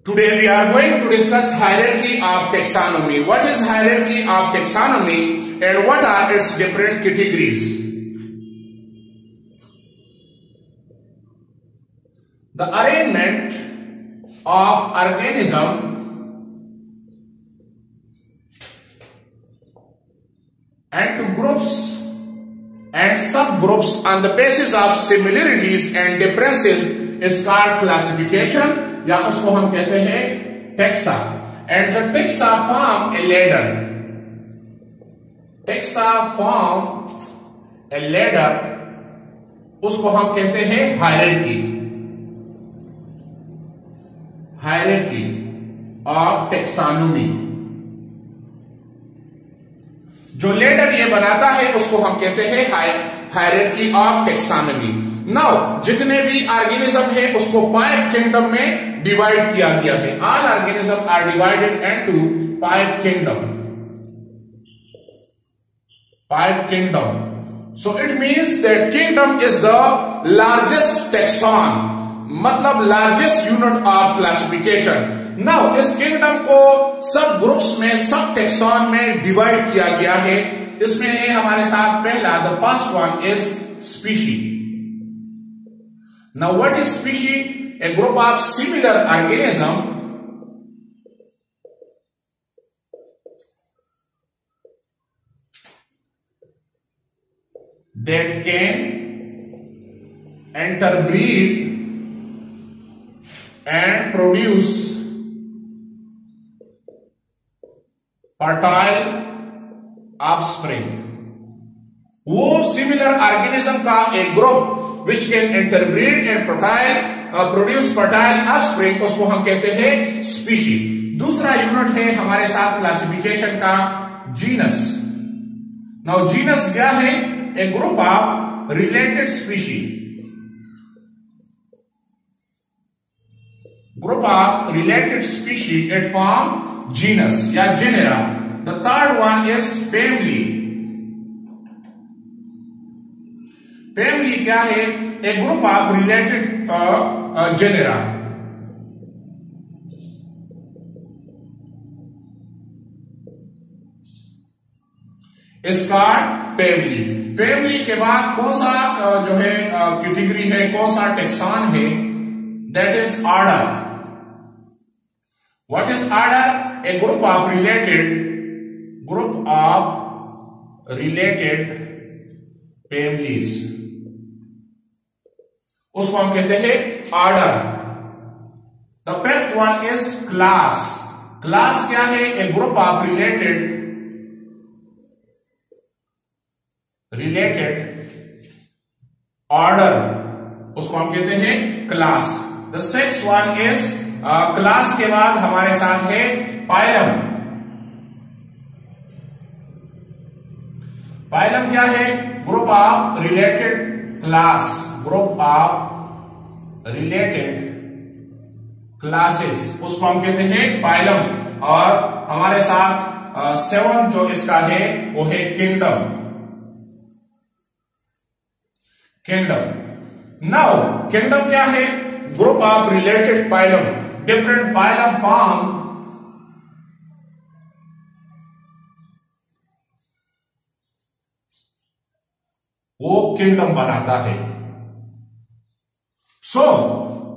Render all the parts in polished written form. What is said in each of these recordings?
Today we are going to discuss hierarchy of taxonomy. What is hierarchy of taxonomy and what are its different categories? The arrangement of organism into groups and subgroups on the basis of similarities and differences is called classification, या उसको हम कहते हैं taxa. And the taxa form A ladder. Taxa form A ladder, उसको हम कहते हैं hierarchy. Hierarchy of taxonomy. जो लेडर ये बनाता है उसको हम कहते हैं हायरार्की ऑफ टैक्सोनॉमी. नाउ जितने भी ऑर्गेनिज्म है उसको 5 किंगडम में डिवाइड किया गया है. All organism are divided into 5 kingdom. 5 kingdom. So it means that kingdom is the largest taxon, मतलब largest unit of classification. Now इस किंगडम को सब ग्रुप्स में, सब टैक्सॉन में डिवाइड किया गया है. इसमें है हमारे साथ पहला, the first one is species. Now what is species? A group of similar organism that can interbreed and produce fertile offspring. वो सिमिलर ऑर्गेनिज्म का एक group which can interbreed and produce fertile offspring, उसको हम कहते हैं species. दूसरा unit है हमारे साथ क्लासिफिकेशन का, जीनस. नाउ जीनस क्या है? A group of related species. Group of related species it form genus या genera. The third one is family. Family क्या है? A group of related genera. इसका फैमिली. फैमिली के बाद कौन सा जो है कैटेगरी है, कौन सा टेक्सॉन है? That is order. What is order? A group of related families, उसको हम कहते हैं order. The fifth one is class. Class क्या है? A group of related order, उसको हम कहते हैं class. The sixth one is class के बाद हमारे साथ है पाइलम. पाइलम क्या है? Group of related class, group of related classes, उसको हम कहते हैं पाइलम. और हमारे साथ 7 जो इसका है वो है किंगडम. किंगडम. नाउ किंगडम क्या है? Group of related phylum. Different phylum form वो किंगडम बनाता है. So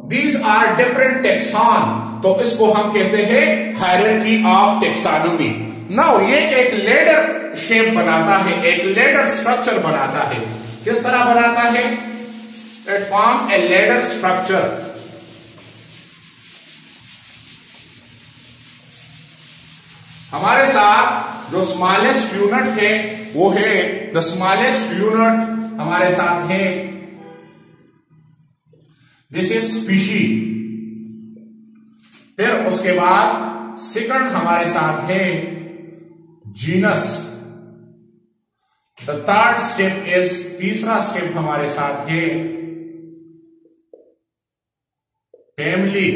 these are different taxon. तो इसको हम कहते हैं हायरार्की ऑफ टेक्सोनॉमी. नाउ ये एक लेडर शेप बनाता है, एक लेडर स्ट्रक्चर बनाता है. किस तरह बनाता है? It form A ladder structure. हमारे साथ जो स्मॉलेस्ट यूनिट है वो है, द स्मॉलेस्ट यूनिट हमारे साथ है, दिस इज स्पीशी. फिर उसके बाद सेकंड हमारे साथ है genus. The third step is, तीसरा स्टेप हमारे साथ है फैमिली.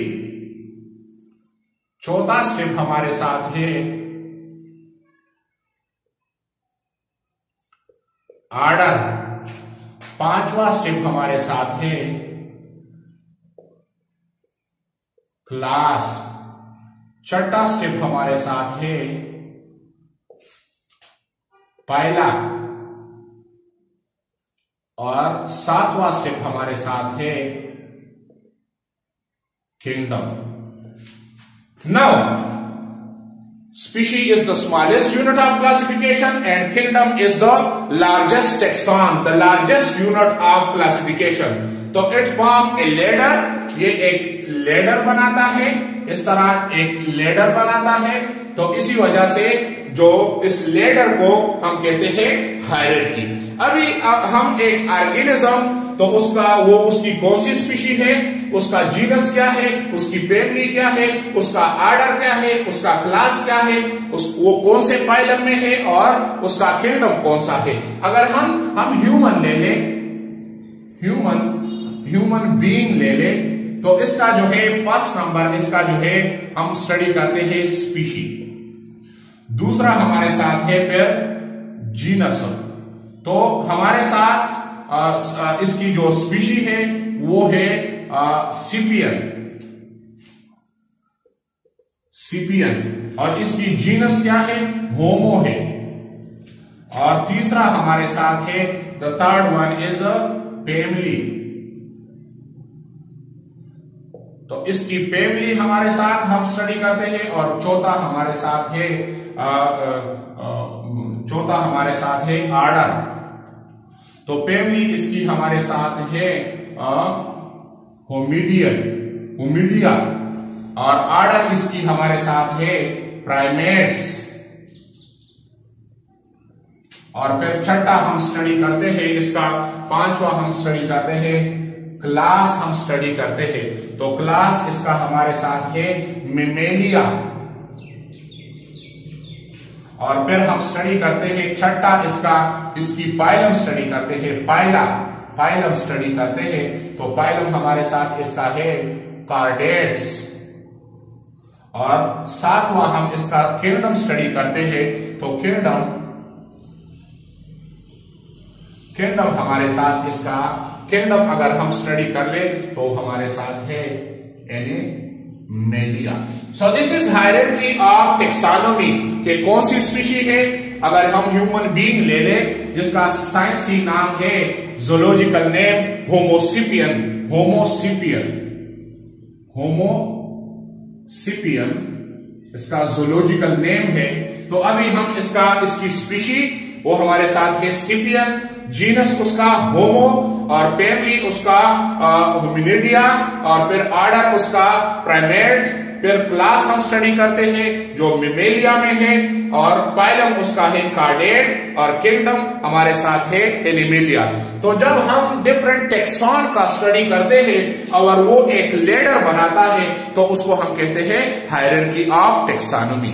चौथा स्टेप हमारे साथ है ऑर्डर. पांचवा स्टेप हमारे साथ है क्लास. छठा स्टेप हमारे साथ है पाइला, और सातवां स्टेप हमारे साथ है kingdom. Now species is the smallest unit of classification and kingdom is the largest taxon, the largest unit of classification. तो it form a ladder, ये एक लेडर बनाता है, इस तरह एक लेडर बनाता है। तो इसी वजह से जो इस लेडर को हम कहते हैं हायरार्की। अभी हम एक ऑर्गेनिज्म, तो उसकी कौन सी स्पीशी है, उसका जीनस क्या है, उसकी फैमिली क्या है, उसका ऑर्डर क्या है, उसका क्लास क्या है, वो कौन से फाइलम में है, और उसका किंगडम कौन सा है। अगर हम ह्यूमन ले लें, ह्यूमन बीइंग ले लें, तो इसका जो है फर्स्ट नंबर, इसका जो है हम स्टडी करते हैं स्पीशी। दूसरा हमारे साथ है फिर जीनस। तो हमारे साथ इसकी जो स्पीशी है वो है सिपियन, और इसकी जीनस क्या है, होमो है। और तीसरा हमारे साथ है, the third one is family. तो इसकी फैमिली हमारे साथ हम स्टडी करते हैं। और चौथा हमारे साथ है ऑर्डर। तो फैमिली इसकी हमारे साथ है होमिडिया, और ऑर्डर इसकी हमारे साथ है प्राइमेट्स। और फिर छठा हम स्टडी करते हैं, इसका पांचवा हम स्टडी करते हैं क्लास, हम स्टडी करते हैं। तो क्लास इसका हमारे साथ है मेमेलिया। और फिर हम स्टडी करते हैं छठा इसकी पाइलम स्टडी करते हैं, पाइलम स्टडी करते हैं। तो पाइलम हमारे साथ इसका है कार्डेट्स। और सातवां हम इसका किंगडम स्टडी करते हैं। तो किंगडम हमारे साथ इसका किंगडम अगर हम स्टडी कर ले तो हमारे साथ है animalia. So this is hierarchy of taxonomy के कौन सी स्पीशी है। अगर हम ह्यूमन बीइंग ले ले जिसका साइंसी नाम है, जूलॉजिकल नेम होमोसिपियन इसका जूलॉजिकल नेम है। तो अभी हम इसकी स्पीशी वो हमारे साथ है सिपियन, जीनस उसका होमो, और फैमिली उसका होमिनिडिया, और फिर ऑर्डर उसका प्राइमेट, फिर क्लास हम स्टडी करते हैं जो मेमेलिया में है, और पाइलम उसका है कार्डेट, और किंगडम हमारे साथ है एनिमेलिया। तो जब हम डिफरेंट टेक्सॉन का स्टडी करते हैं और वो एक लेडर बनाता है तो उसको हम कहते हैं हायरार्की ऑफ टेक्सोनोमी।